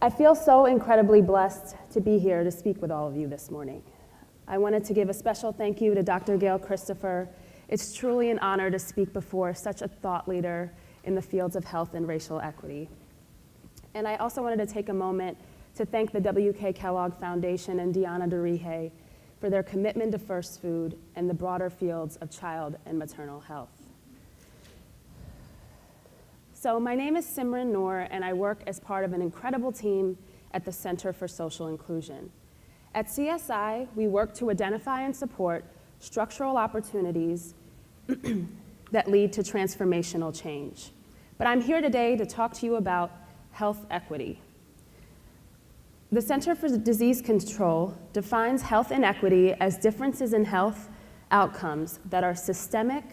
I feel so incredibly blessed to be here to speak with all of you this morning. I wanted to give a special thank you to Dr. Gail Christopher. It's truly an honor to speak before such a thought leader in the fields of health and racial equity. And I also wanted to take a moment to thank the W.K. Kellogg Foundation and Deanna DeRihe for their commitment to First Food and the broader fields of child and maternal health. So my name is Simran Noor, and I work as part of an incredible team at the Center for Social Inclusion. At CSI, we work to identify and support structural opportunities that lead to transformational change. But I'm here today to talk to you about health equity. The Center for Disease Control defines health inequity as differences in health outcomes that are systemic,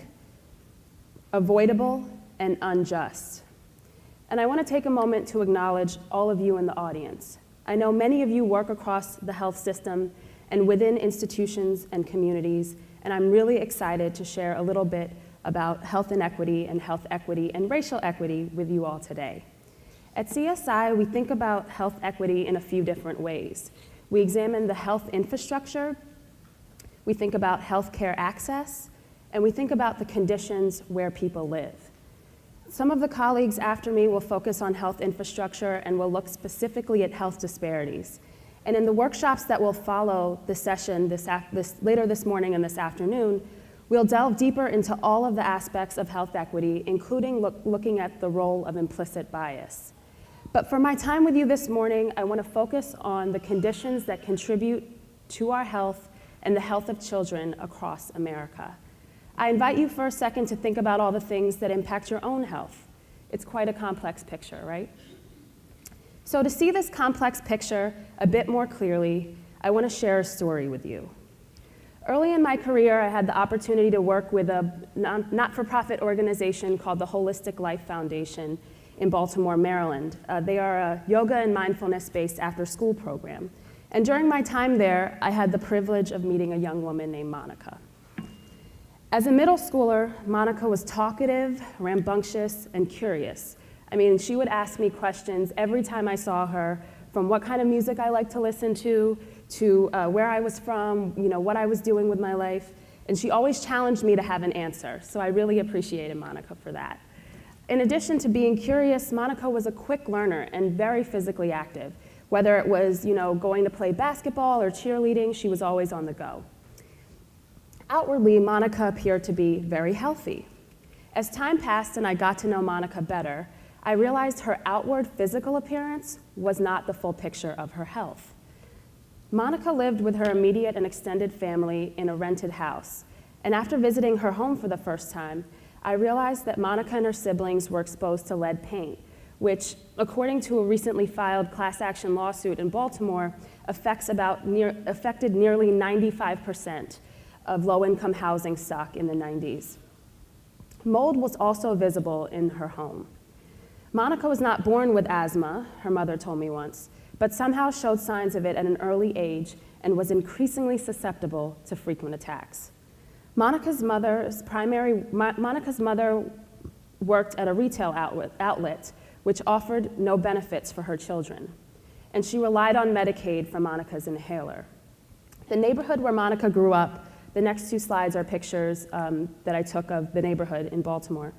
avoidable, and unjust. And I want to take a moment to acknowledge all of you in the audience. I know many of you work across the health system and within institutions and communities, and I'm really excited to share a little bit about health inequity and racial equity with you all today. At CSI, we think about health equity in a few different ways. We examine the health infrastructure, we think about healthcare access, and we think about the conditions where people live. Some of the colleagues after me will focus on health infrastructure and will look specifically at health disparities. And in the workshops that will follow the session later this morning and this afternoon, we'll delve deeper into all of the aspects of health equity, including looking at the role of implicit bias. But for my time with you this morning, I want to focus on the conditions that contribute to our health and the health of children across America. I invite you for a second to think about all the things that impact your own health. It's quite a complex picture, right? So to see this complex picture a bit more clearly, I want to share a story with you. Early in my career, I had the opportunity to work with a not-for-profit organization called the Holistic Life Foundation in Baltimore, Maryland. They are a yoga and mindfulness-based after-school program. And during my time there, I had the privilege of meeting a young woman named Monica. As a middle schooler, Monica was talkative, rambunctious, and curious. I mean, she would ask me questions every time I saw her, from what kind of music I like to listen to where I was from, what I was doing with my life. And she always challenged me to have an answer, so I really appreciated Monica for that. In addition to being curious, Monica was a quick learner and very physically active. Whether it was, going to play basketball or cheerleading, she was always on the go. Outwardly, Monica appeared to be very healthy. As time passed and I got to know Monica better, I realized her outward physical appearance was not the full picture of her health. Monica lived with her immediate and extended family in a rented house, and after visiting her home for the first time, I realized that Monica and her siblings were exposed to lead paint, which, according to a recently filed class action lawsuit in Baltimore, affected nearly 95% of low-income housing stock in the 90s. Mold was also visible in her home. Monica was not born with asthma, her mother told me once, but somehow showed signs of it at an early age and was increasingly susceptible to frequent attacks. Monica's mother worked at a retail outlet which offered no benefits for her children, and she relied on Medicaid for Monica's inhaler. The neighborhood where Monica grew up, the next two slides are pictures that I took of the neighborhood in Baltimore,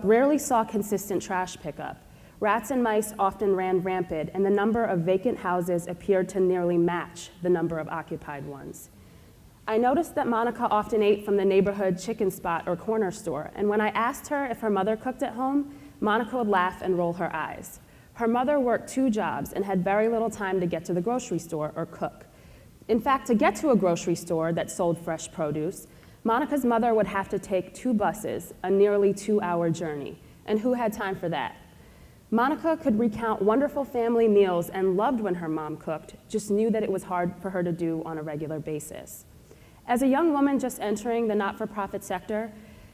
rarely saw consistent trash pickup. Rats and mice often ran rampant, and the number of vacant houses appeared to nearly match the number of occupied ones. I noticed that Monica often ate from the neighborhood chicken spot or corner store, and when I asked her if her mother cooked at home, Monica would laugh and roll her eyes. Her mother worked 2 jobs and had very little time to get to the grocery store or cook. In fact, to get to a grocery store that sold fresh produce, Monica's mother would have to take 2 buses, a nearly 2-hour journey. And who had time for that? Monica could recount wonderful family meals and loved when her mom cooked, just knew that it was hard for her to do on a regular basis. As a young woman just entering the not-for-profit sector,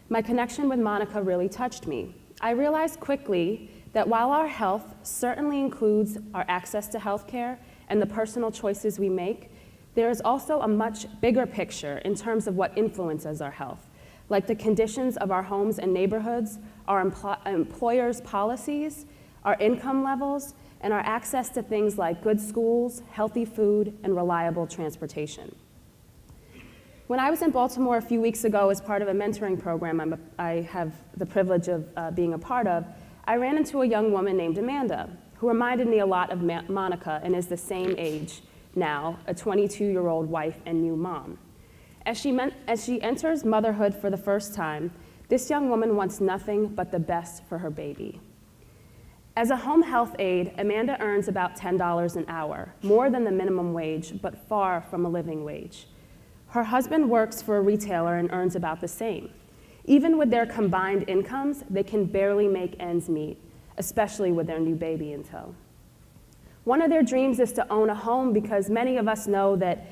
my connection with Monica really touched me. I realized quickly that while our health certainly includes our access to health care and the personal choices we make, there is also a much bigger picture in terms of what influences our health, like the conditions of our homes and neighborhoods, our employers' policies, our income levels, and our access to things like good schools, healthy food, and reliable transportation. When I was in Baltimore a few weeks ago as part of a mentoring program I have the privilege of being a part of, I ran into a young woman named Amanda, who reminded me a lot of Monica and is the same age now, a 22-year-old wife and new mom. As she enters motherhood for the first time, this young woman wants nothing but the best for her baby. As a home health aide, Amanda earns about $10 an hour, more than the minimum wage, but far from a living wage. Her husband works for a retailer and earns about the same. Even with their combined incomes, they can barely make ends meet, especially with their new baby in tow. One of their dreams is to own a home because many of us know that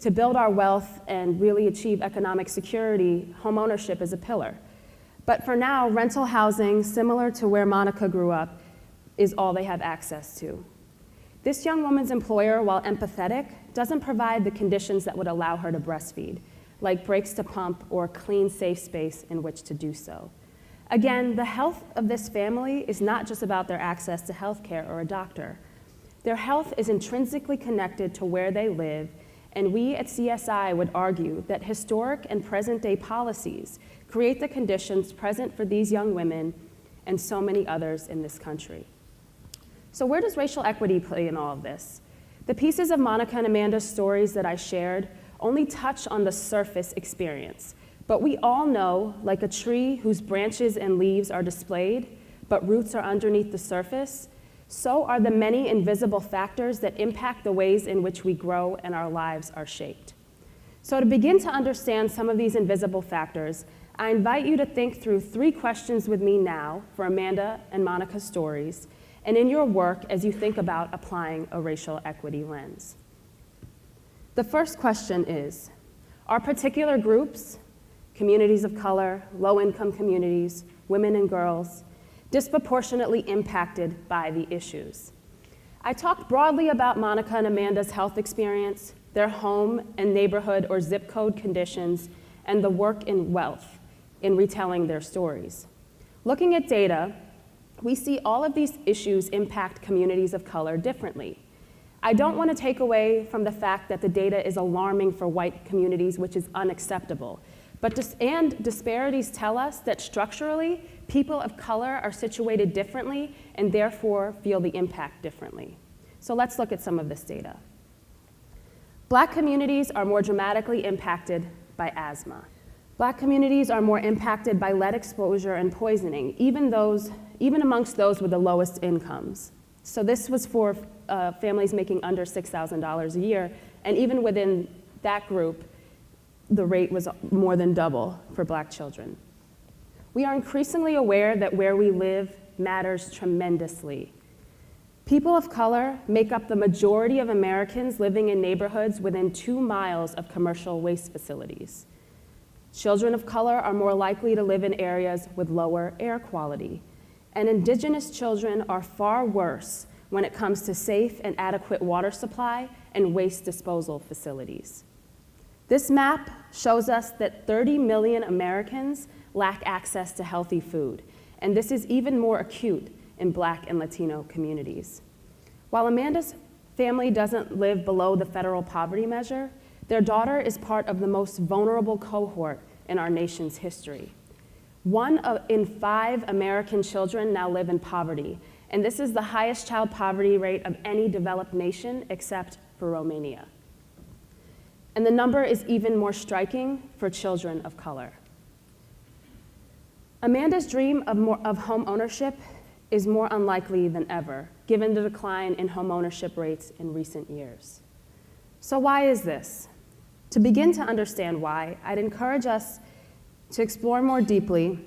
to build our wealth and really achieve economic security, home ownership is a pillar. But for now, rental housing, similar to where Monica grew up, is all they have access to. This young woman's employer, while empathetic, doesn't provide the conditions that would allow her to breastfeed, like breaks to pump or a clean, safe space in which to do so. Again, the health of this family is not just about their access to health care or a doctor. Their health is intrinsically connected to where they live, and we at CSI would argue that historic and present-day policies create the conditions present for these young women and so many others in this country. So where does racial equity play in all of this? The pieces of Monica and Amanda's stories that I shared only touch on the surface experience, but we all know, like a tree whose branches and leaves are displayed, but roots are underneath the surface, so are the many invisible factors that impact the ways in which we grow and our lives are shaped. So to begin to understand some of these invisible factors, I invite you to think through 3 questions with me now for Amanda and Monica's stories, and in your work as you think about applying a racial equity lens. The first question is, are particular groups, communities of color, low-income communities, women and girls, disproportionately impacted by the issues? I talked broadly about Monica and Amanda's health experience, their home and neighborhood or zip code conditions, and the work in wealth in retelling their stories. Looking at data, we see all of these issues impact communities of color differently. I don't want to take away from the fact that the data is alarming for white communities, which is unacceptable. And disparities tell us that structurally, people of color are situated differently and therefore feel the impact differently. So let's look at some of this data. Black communities are more dramatically impacted by asthma. Black communities are more impacted by lead exposure and poisoning, even amongst those with the lowest incomes. So this was for families making under $6,000 a year, and even within that group, the rate was more than double for Black children. We are increasingly aware that where we live matters tremendously. People of color make up the majority of Americans living in neighborhoods within 2 miles of commercial waste facilities. Children of color are more likely to live in areas with lower air quality, and Indigenous children are far worse when it comes to safe and adequate water supply and waste disposal facilities. This map shows us that 30 million Americans lack access to healthy food, and this is even more acute in Black and Latino communities. While Amanda's family doesn't live below the federal poverty measure, their daughter is part of the most vulnerable cohort in our nation's history. 1 in 5 American children now live in poverty, and this is the highest child poverty rate of any developed nation except for Romania. And the number is even more striking for children of color. Amanda's dream of home ownership is more unlikely than ever, given the decline in home ownership rates in recent years. So why is this? To begin to understand why, I'd encourage us to explore more deeply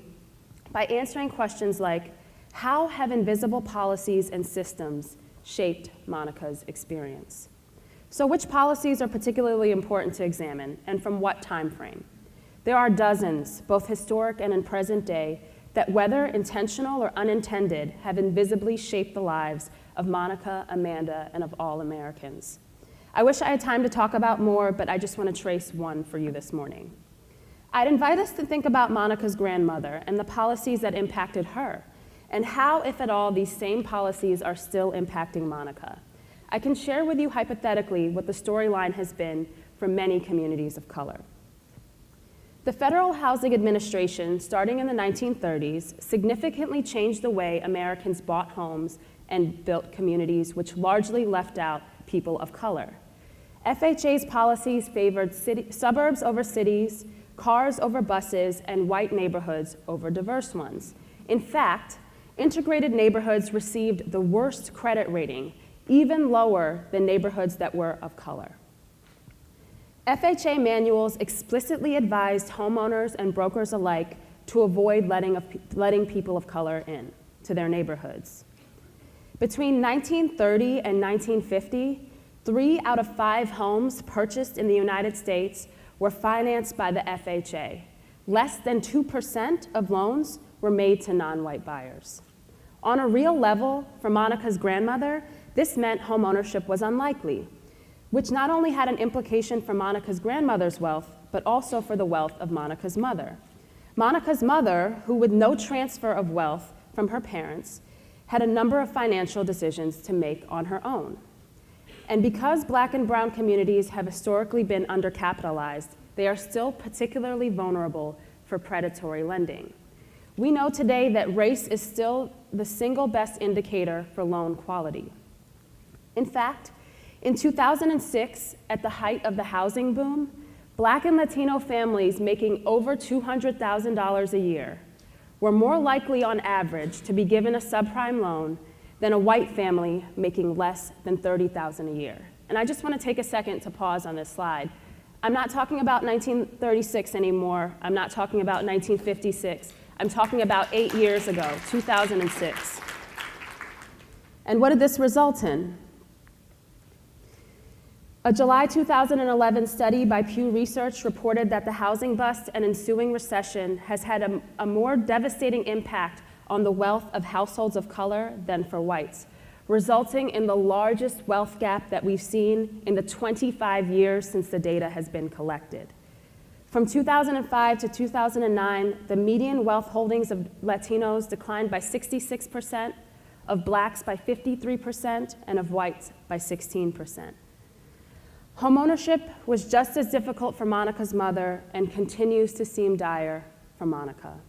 by answering questions like, how have invisible policies and systems shaped Monica's experience? So which policies are particularly important to examine, and from what time frame? There are dozens, both historic and in present day, that whether intentional or unintended, have invisibly shaped the lives of Monica, Amanda, and of all Americans. I wish I had time to talk about more, but I just want to trace one for you this morning. I'd invite us to think about Monica's grandmother and the policies that impacted her, and how, if at all, these same policies are still impacting Monica. I can share with you hypothetically what the storyline has been for many communities of color. The Federal Housing Administration, starting in the 1930s, significantly changed the way Americans bought homes and built communities, which largely left out people of color. FHA's policies favored suburbs over cities, cars over buses, and white neighborhoods over diverse ones. In fact, integrated neighborhoods received the worst credit rating, even lower than neighborhoods that were of color. FHA manuals explicitly advised homeowners and brokers alike to avoid letting people of color in to their neighborhoods. Between 1930 and 1950, 3 out of 5 homes purchased in the United States were financed by the FHA. Less than 2% of loans were made to non-white buyers. On a real level, for Monica's grandmother, this meant homeownership was unlikely, which not only had an implication for Monica's grandmother's wealth, but also for the wealth of Monica's mother. Monica's mother, who with no transfer of wealth from her parents, had a number of financial decisions to make on her own. And because Black and brown communities have historically been undercapitalized, they are still particularly vulnerable for predatory lending. We know today that race is still the single best indicator for loan quality. In fact, in 2006, at the height of the housing boom, Black and Latino families making over $200,000 a year were more likely on average to be given a subprime loan than a white family making less than $30,000 a year. And I just want to take a second to pause on this slide. I'm not talking about 1936 anymore. I'm not talking about 1956. I'm talking about 8 years ago, 2006. And what did this result in? A July 2011 study by Pew Research reported that the housing bust and ensuing recession has had a more devastating impact on the wealth of households of color than for whites, resulting in the largest wealth gap that we've seen in the 25 years since the data has been collected. From 2005 to 2009, the median wealth holdings of Latinos declined by 66%, of Blacks by 53%, and of whites by 16%. Homeownership was just as difficult for Monica's mother and continues to seem dire for Monica.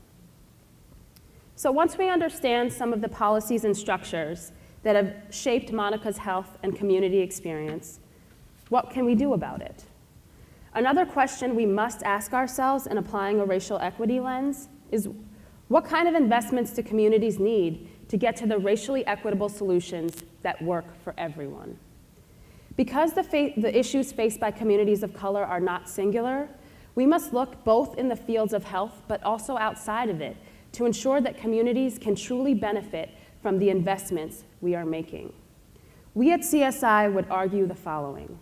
So once we understand some of the policies and structures that have shaped Monica's health and community experience, what can we do about it? Another question we must ask ourselves in applying a racial equity lens is, what kind of investments do communities need to get to the racially equitable solutions that work for everyone? Because the issues faced by communities of color are not singular, we must look both in the fields of health but also outside of it to ensure that communities can truly benefit from the investments we are making. We at CSI would argue the following.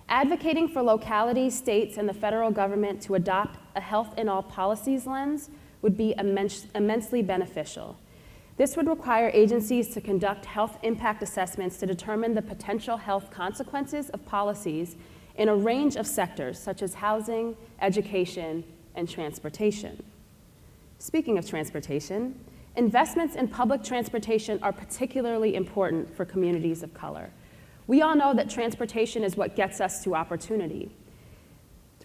Advocating for localities, states, and the federal government to adopt a health in all policies lens would be immensely beneficial. This would require agencies to conduct health impact assessments to determine the potential health consequences of policies in a range of sectors, such as housing, education, and transportation. Speaking of transportation, investments in public transportation are particularly important for communities of color. We all know that transportation is what gets us to opportunity.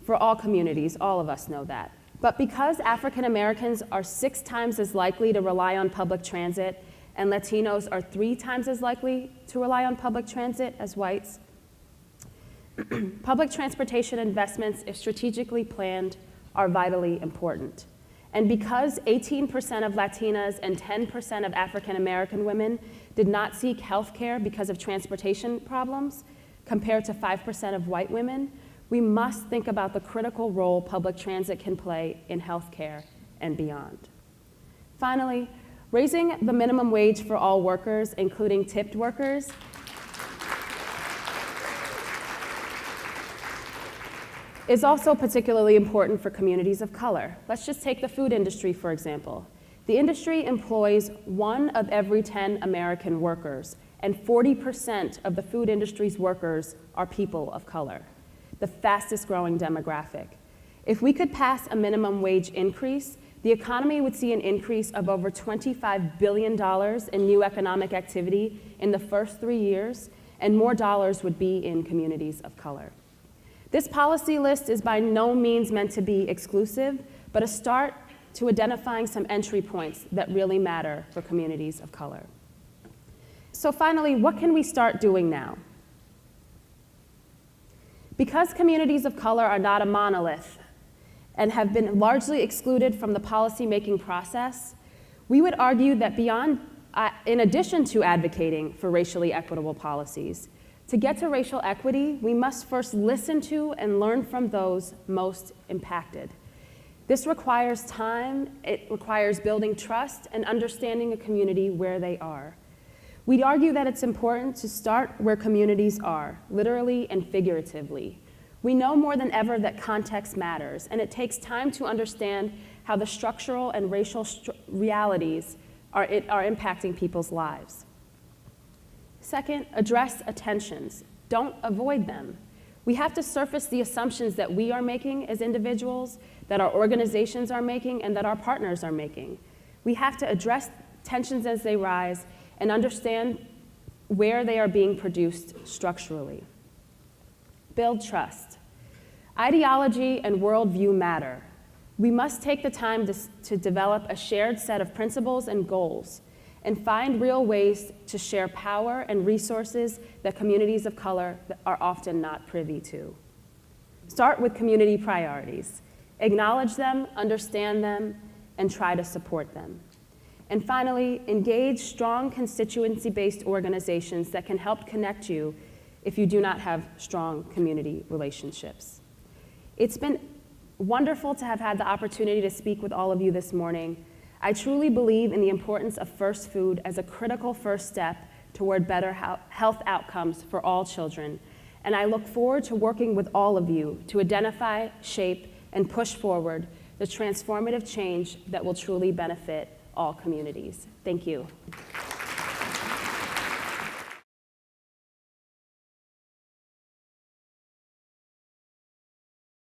For all communities, all of us know that. But because African Americans are 6 times as likely to rely on public transit and Latinos are 3 times as likely to rely on public transit as whites, public transportation investments, if strategically planned, are vitally important. And because 18% of Latinas and 10% of African American women did not seek health care because of transportation problems, compared to 5% of white women, we must think about the critical role public transit can play in healthcare and beyond. Finally, raising the minimum wage for all workers, including tipped workers, is also particularly important for communities of color. Let's just take the food industry, for example. The industry employs 1 of every 10 American workers, and 40% of the food industry's workers are people of color, the fastest growing demographic. If we could pass a minimum wage increase, the economy would see an increase of over $25 billion in new economic activity in the first 3 years, and more dollars would be in communities of color. This policy list is by no means meant to be exclusive, but a start to identifying some entry points that really matter for communities of color. So finally, what can we start doing now? Because communities of color are not a monolith and have been largely excluded from the policymaking process, we would argue that in addition to advocating for racially equitable policies, to get to racial equity, we must first listen to and learn from those most impacted. This requires time, it requires building trust and understanding a community where they are. We'd argue that it's important to start where communities are, literally and figuratively. We know more than ever that context matters, and it takes time to understand how the structural and racial realities are impacting people's lives. Second, address attentions. Don't avoid them. We have to surface the assumptions that we are making as individuals, that our organizations are making, and that our partners are making. We have to address tensions as they rise and understand where they are being produced structurally. Build trust. Ideology and worldview matter. We must take the time to develop a shared set of principles and goals and find real ways to share power and resources that communities of color are often not privy to. Start with community priorities. Acknowledge them, understand them, and try to support them. And finally, engage strong constituency-based organizations that can help connect you if you do not have strong community relationships. It's been wonderful to have had the opportunity to speak with all of you this morning. I truly believe in the importance of First Food as a critical first step toward better health outcomes for all children, and I look forward to working with all of you to identify, shape, and push forward the transformative change that will truly benefit all communities. Thank you.